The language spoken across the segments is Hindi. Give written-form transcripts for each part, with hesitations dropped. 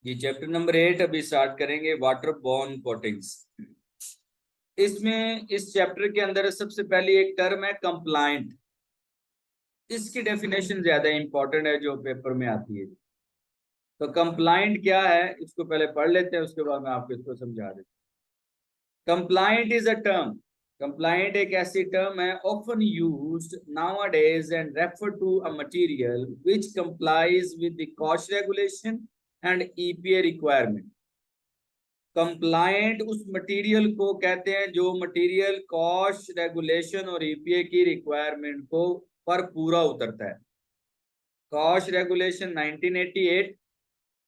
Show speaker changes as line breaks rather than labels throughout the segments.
ये चैप्टर नंबर 8 अभी स्टार्ट करेंगे, वाटर बॉर्न कोटिंग्स। इसमें इस चैप्टर के अंदर सबसे पहली एक टर्म है कंप्लायंट। इसकी डेफिनेशन ज्यादा इंपॉर्टेंट है जो पेपर में आती है। तो कंप्लायंट क्या है इसको पहले पढ़ लेते हैं, उसके बाद मैं आपको इसको समझा देता हूँ। Compliant is a term. Compliant एक ऐसी टर्म है often used nowadays and refer to a material which complies with the cost regulation and EPA requirement। Compliant उस मटेरियल को कहते हैं जो मटेरियल कॉस्ट रेगुलेशन और ईपीए की रिक्वायरमेंट को पर पूरा उतरता है। कॉस्ट रेगुलेशन 1988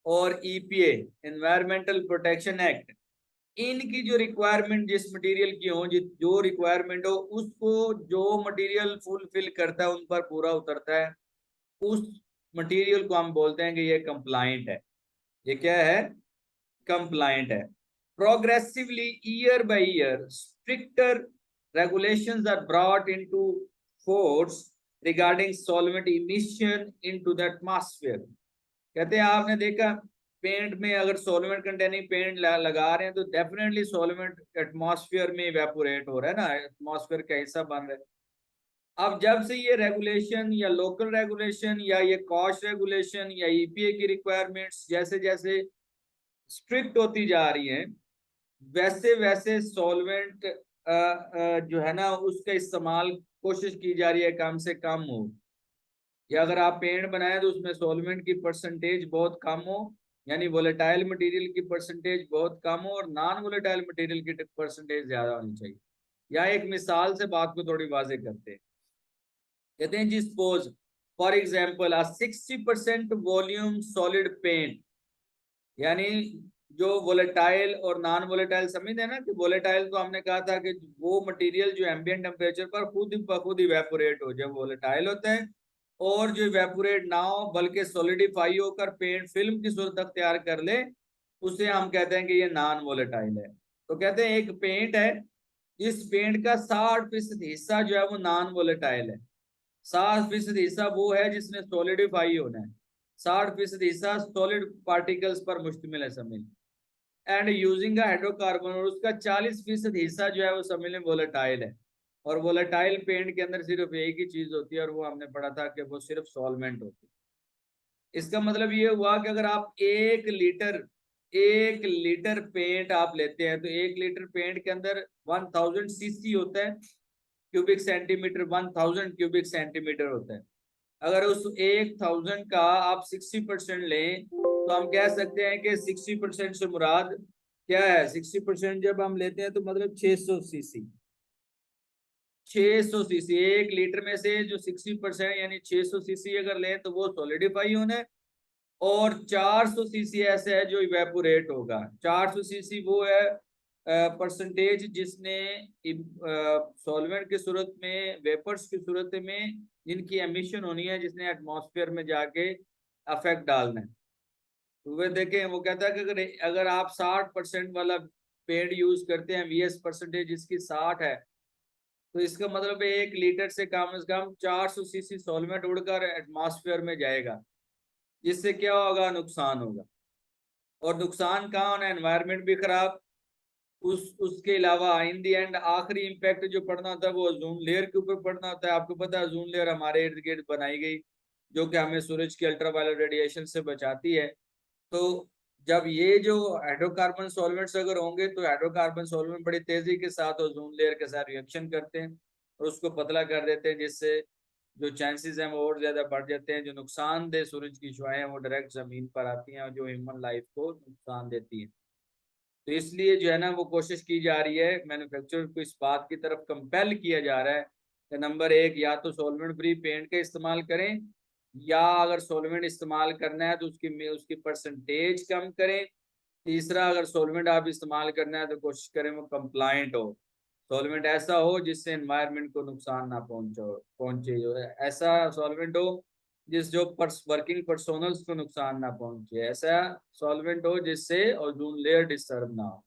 और ईपीए एनवायरमेंटल प्रोटेक्शन एक्ट, इनकी जो रिक्वायरमेंट जिस मटेरियल की हो, जो रिक्वायरमेंट हो उसको जो मटेरियल फुलफिल करता है उन पर पूरा उतरता है, उस मटेरियल को हम बोलते हैं कि ये कंप्लायंट है। ये क्या है? कंप्लायंट है। Progressively, year by year, stricter regulations are brought into force regarding solvent emission into the atmosphere। कहते हैं आपने देखा पेंट में अगर सॉल्वेंट कंटेनिंग पेंट लगा रहे हैं तो डेफिनेटली सॉल्वेंट एटमॉस्फेयर में इवेपोरेट हो रहा है ना, एटमॉस्फेयर का हिस्सा बन रहा है। अब जब से ये रेगुलेशन या लोकल रेगुलेशन या ये कॉस्ट रेगुलेशन या ईपीए की रिक्वायरमेंट्स जैसे जैसे स्ट्रिक्ट होती जा रही हैं, वैसे वैसे सॉल्वेंट जो है ना उसका इस्तेमाल कोशिश की जा रही है कम से कम हो। या अगर आप पेंट बनाए तो उसमें सॉल्वेंट की परसेंटेज बहुत कम हो, यानी वोलेटाइल मटेरियल की परसेंटेज बहुत कम हो और नॉन वोलेटाइल मटेरियल की परसेंटेज ज्यादा होनी चाहिए। या एक मिसाल से बात को थोड़ी वाजे करते हैं। कहते हैं जी suppose for example 60% volume solid paint, यानी जो वोलेटाइल और नॉन वोलेटाइल समझते हैं ना, कि वोलेटाइल तो हमने कहा था कि वो मटेरियल जो एम्बिएंट टेम्परेचर पर खुद इवेपोरेट हो, जब वोलेटाइल होता है। और जो इवेपोरेट ना हो बल्कि सॉलिडिफाई होकर पेंट फिल्म की सूरत अख्तियार कर ले, उसे हम कहते हैं कि ये नॉन वोलेटाइल है। तो कहते हैं एक पेंट है, इस पेंट का 60% हिस्सा जो है वो नॉन वोलेटाइल है। 60% हिस्सा वो है जिसने सॉलिडिफाई होना है। 60% हिस्सा सॉलिड पार्टिकल्स पर मुश्तमिल है समिल एंड यूजिंग हाइड्रोकार्बन, और उसका 40% हिस्सा जो है वो समिल वोलेटाइल है। और वोलेटाइल पेंट के अंदर सिर्फ एक ही चीज होती है और वो हमने पढ़ा था कि वो सिर्फ सॉल्वेंट होती है। इसका मतलब ये हुआ कि अगर आप 1 लीटर पेंट आप लेते हैं तो 1 लीटर पेंट के अंदर 1000 सीसी होता है, क्यूबिक सेंटीमीटर, 1000 क्यूबिक सेंटीमीटर होता है। अगर उस 1000 का आप 60% लें तो हम कह सकते हैं कि 60% से मुराद क्या है? 60% जब हम लेते हैं तो मतलब 600 सीसी। 600 सीसी 1 लीटर में से जो 60% यानी 600 सीसी अगर लें तो वो सॉलिडिफाई होना है। और 400 सीसी ऐसे है जो इवेपोरेट होगा। 400 सीसी वो है परसेंटेज जिसने सॉल्वेंट की सूरत में, वेपर्स की सूरत में जिनकी एमिशन होनी है, जिसने एटमॉस्फेयर में जाके अफेक्ट डालना है। तो वे देखें, वो कहता है कि अगर आप 60% वाला पेड़ यूज करते हैं, वीएस परसेंटेज जिसकी 60 है, तो इसका मतलब 1 लीटर से कम 400 सीसी सॉल्वेंट उड़कर एटमॉस्फेयर में जाएगा, जिससे क्या होगा? नुकसान होगा। और नुकसान कहाँ होना? एनवायरनमेंट भी खराब। उसके अलावा इन दी एंड आखिरी इम्पैक्ट जो पड़ना होता है वो ओजोन लेयर के ऊपर पड़ना होता है। आपको पता है ओजोन लेयर हमारे इर्द गिर्द बनाई गई जो कि हमें सूरज की अल्ट्रावायलेट रेडिएशन से बचाती है। तो जब ये जो हाइड्रोकार्बन सॉल्वेंट्स अगर होंगे तो हाइड्रोकार्बन सॉल्वेंट बड़ी तेजी के साथ ओजोन लेयर के साथ रिएक्शन करते हैं और उसको पतला कर देते हैं, जिससे जो चांसेस हैं वो और ज्यादा बढ़ जाते हैं। जो नुकसानदेह सूरज की शुआएं हैं वो डायरेक्ट जमीन पर आती हैं और जो ह्यूमन लाइफ को नुकसान देती है। तो इसलिए जो है ना वो कोशिश की जा रही है, मैन्युफैक्चरर को इस बात की तरफ कंपेल किया जा रहा है कि नंबर 1 या तो सॉल्वेंट फ्री पेंट का इस्तेमाल करें, या अगर सॉल्वेंट इस्तेमाल करना है तो उसकी उसकी परसेंटेज कम करें। तीसरा, अगर सॉल्वेंट आप इस्तेमाल करना है तो कोशिश करें वो कंप्लायंट हो, सॉल्वेंट ऐसा हो जिससे एनवायरनमेंट को नुकसान ना पहुंचे, जो है ऐसा सॉल्वेंट हो जो वर्किंग पर्सोनल्स को नुकसान ना पहुंचे, ऐसा सॉल्वेंट हो जिससे ओजोन लेयर डिस्टर्ब ना हो।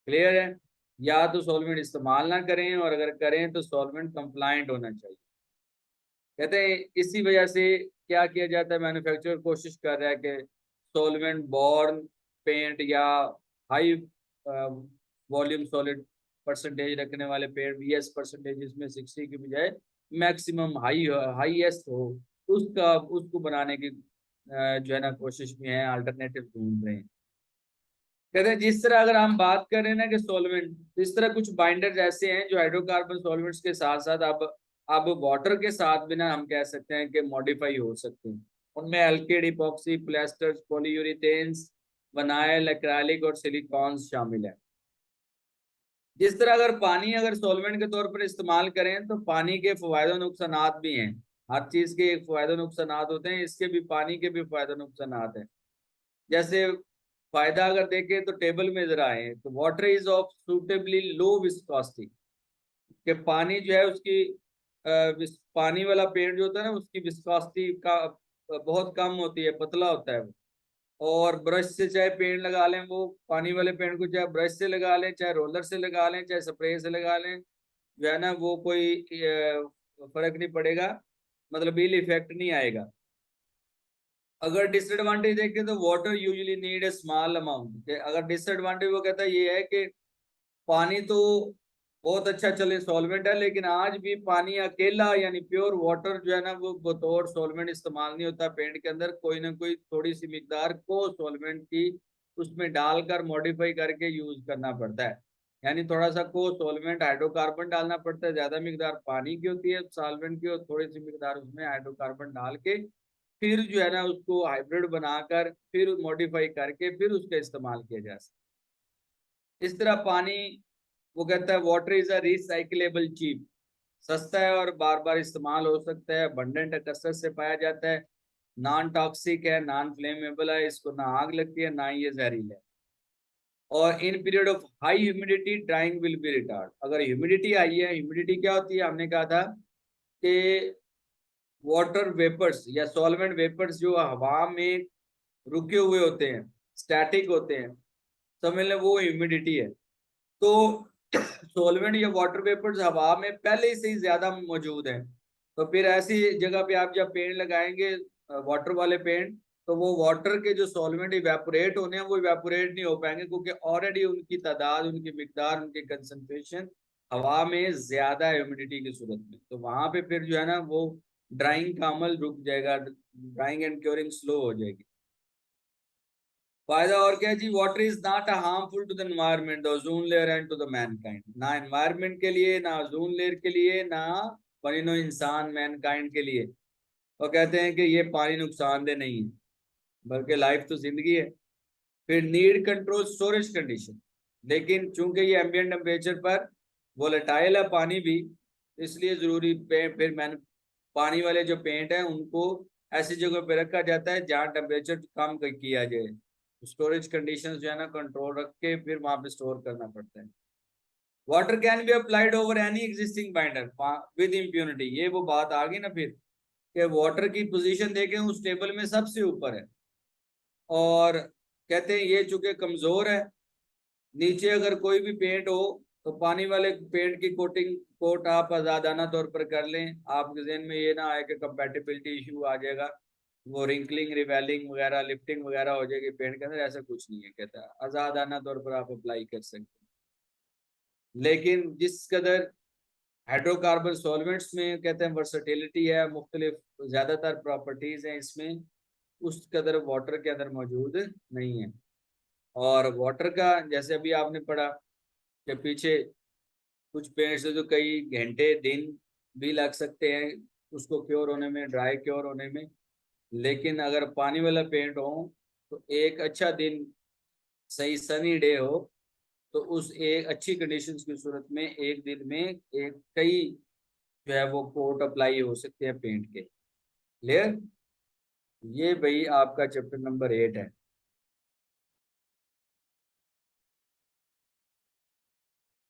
क्लियर है? या तो सॉल्वेंट इस्तेमाल ना करें, और अगर करें तो सॉल्वेंट कंप्लायंट होना चाहिए। कहते हैं इसी वजह से क्या किया जाता है, मैन्युफैक्चरर कोशिश कर रहा है कि सॉल्वेंट बॉर्न पेंट या हाई वॉल्यूम सॉलिड परसेंटेज रखने वाले पेंट, VS परसेंटेज इसमें 60 की बजाय मैक्सिमम हाईएस्ट हो, उसको बनाने की जो है ना कोशिश में है, अल्टरनेटिव ढूंढ रहे हैं। कहते हैं जिस तरह अगर हम बात करें ना कि सॉल्वेंट, इस तरह कुछ बाइंडर्स ऐसे हैं जो हाइड्रोकार्बन सॉल्वेंट्स के साथ साथ अब वाटर के साथ भी ना हम कह सकते हैं कि मॉडिफाई हो सकते हैं। उनमें alkyd, epoxy, plasters, polyurethanes, vinyl, acrylic और सिलिकॉन्स शामिल है। जिस तरह अगर पानी अगर सॉल्वेंट के तौर पर इस्तेमाल करें तो पानी के फायदे नुकसानात भी हैं। हर चीज के एक फायदे नुकसानात होते हैं, इसके भी, पानी के भी फायदे नुकसानात हैं। जैसे फायदा अगर देखें तो टेबल में जरा आए तो water is of suitably low viscosity, कि पानी जो है उसकी पानी वाला पेंट जो होता है ना उसकी विस्कोसिटी का बहुत कम होती है, पतला होता है वो। और ब्रश से चाहे पेंट लगा लें, वो पानी वाले पेंट को चाहे ब्रश से लगा लें, चाहे रोलर से लगा लें, चाहे स्प्रे से लगा लें, जो है ना वो कोई फर्क नहीं पड़ेगा, मतलब इल इफेक्ट नहीं आएगा। अगर डिसएडवांटेज देखें तो water usually need a small amount, अगर डिसएडवांटेज वो कहता है ये है कि पानी तो बहुत अच्छा चले सॉल्वेंट है, लेकिन आज भी पानी अकेला यानी प्योर वाटर जो है ना वो बतौर सॉल्वेंट इस्तेमाल नहीं होता। पेंट के अंदर कोई ना कोई थोड़ी सी मिकदार को सॉल्वेंट की उसमें डालकर मॉडिफाई करके यूज करना पड़ता है, यानी थोड़ा सा को सॉल्वेंट हाइड्रोकार्बन डालना पड़ता है, ज्यादा मिकदार पानी की होती है सॉल्वेंट की, और थोड़ी सी मिकदार उसमें हाइड्रोकार्बन डाल के फिर जो है ना उसको हाइब्रिड बनाकर फिर मॉडिफाई करके फिर उसका इस्तेमाल किया जा सकता है। इस तरह पानी वो कहता है water is a recyclable cheap, सस्ता है और बार बार इस्तेमाल हो सकता है, अबंडेंट कसरत से पाया जाता है, नॉन टॉक्सिक है, नॉन फ्लेमेबल है, इसको ना आग लगती है ना ये जहरीला है, और in period of high humidity drawing will be retard. अगर ह्यूमिडिटी आई है, ह्यूमिडिटी क्या होती है, हमने कहा था कि वाटर वेपर्स या सॉल्वेंट वेपर्स जो हवा में रुके हुए होते हैं, स्टैटिक होते हैं, समझ लें वो ह्यूमिडिटी है। तो सॉल्वेंट या वाटर वेपर्स हवा में पहले से ही ज्यादा मौजूद है, तो फिर ऐसी जगह पे आप जब पेड़ लगाएंगे वाटर वाले पेड़, तो वो वाटर के जो सॉल्वेंट इवेपोरेट होने हैं वो इवेपोरेट नहीं हो पाएंगे, क्योंकि ऑलरेडी उनकी तादाद, उनकी मिकदार, उनकी कंसंट्रेशन हवा में ज्यादा है ह्यूमिडिटी की सूरत में। तो वहां पे फिर जो है ना वो ड्राइंग का अमल रुक जाएगा, ड्राइंग एंड क्योरिंग स्लो हो जाएगी। फायदा और क्या है जी, water is not harmful to the environment, the ozone layer and to the mankind, ना एनवायरनमेंट के लिए, ना ओजोन लेयर के लिए, ना परिनो इंसान मैनकाइंड के लिए। और कहते हैं कि ये पानी नुकसानदेह नहीं है, बल्कि लाइफ तो जिंदगी है। फिर नीड कंट्रोल स्टोरेज कंडीशन, लेकिन चूंकि ये एम्बिएंट टेम्परेचर पर वोलेटाइल है पानी भी, इसलिए जरूरी फिर मैंने पानी वाले जो पेंट है उनको ऐसी जगह पे रखा जाता है जहाँ टेम्परेचर कम किया जाए, स्टोरेज कंडीशंस जो है ना कंट्रोल रख के फिर वहां पे स्टोर करना पड़ता है। Water can be applied over any existing binder with impunity, ये वो बात आ गई ना फिर कि वाटर की पोजीशन देखें उस टेबल में सबसे ऊपर है, और कहते हैं ये चूंकि कमजोर है, नीचे अगर कोई भी पेंट हो तो पानी वाले पेंट की कोट आप आजादाना तौर पर कर लें, आपके जहन में ये ना आए कि कंपैटिबिलिटी इशू आ जाएगा, वो रिंकलिंग, रिवेलिंग वगैरह, लिफ्टिंग वगैरह हो जाएगी पेंट के अंदर, ऐसा कुछ नहीं है। कहता है आजादाना तौर पर आप अप्लाई कर सकते हैं, लेकिन जिस कदर हाइड्रोकार्बन सॉल्वेंट्स में कहते हैं वर्सटिलिटी है, मुख्तलिफ ज्यादातर प्रॉपर्टीज हैं इसमें, उस कदर वाटर के अंदर मौजूद नहीं है। और वाटर का जैसे अभी आपने पढ़ा कि पीछे कुछ पेड़ से तो कई घंटे दिन भी लग सकते हैं उसको क्योर होने में, ड्राई क्योर होने में, लेकिन अगर पानी वाला पेंट हो तो एक अच्छा दिन, सही सनी डे हो, तो उस एक अच्छी कंडीशंस की सूरत में एक दिन में एक कई जो है वो कोट अप्लाई हो सकते हैं पेंट के। क्लियर? ये भाई आपका चैप्टर नंबर 8 है।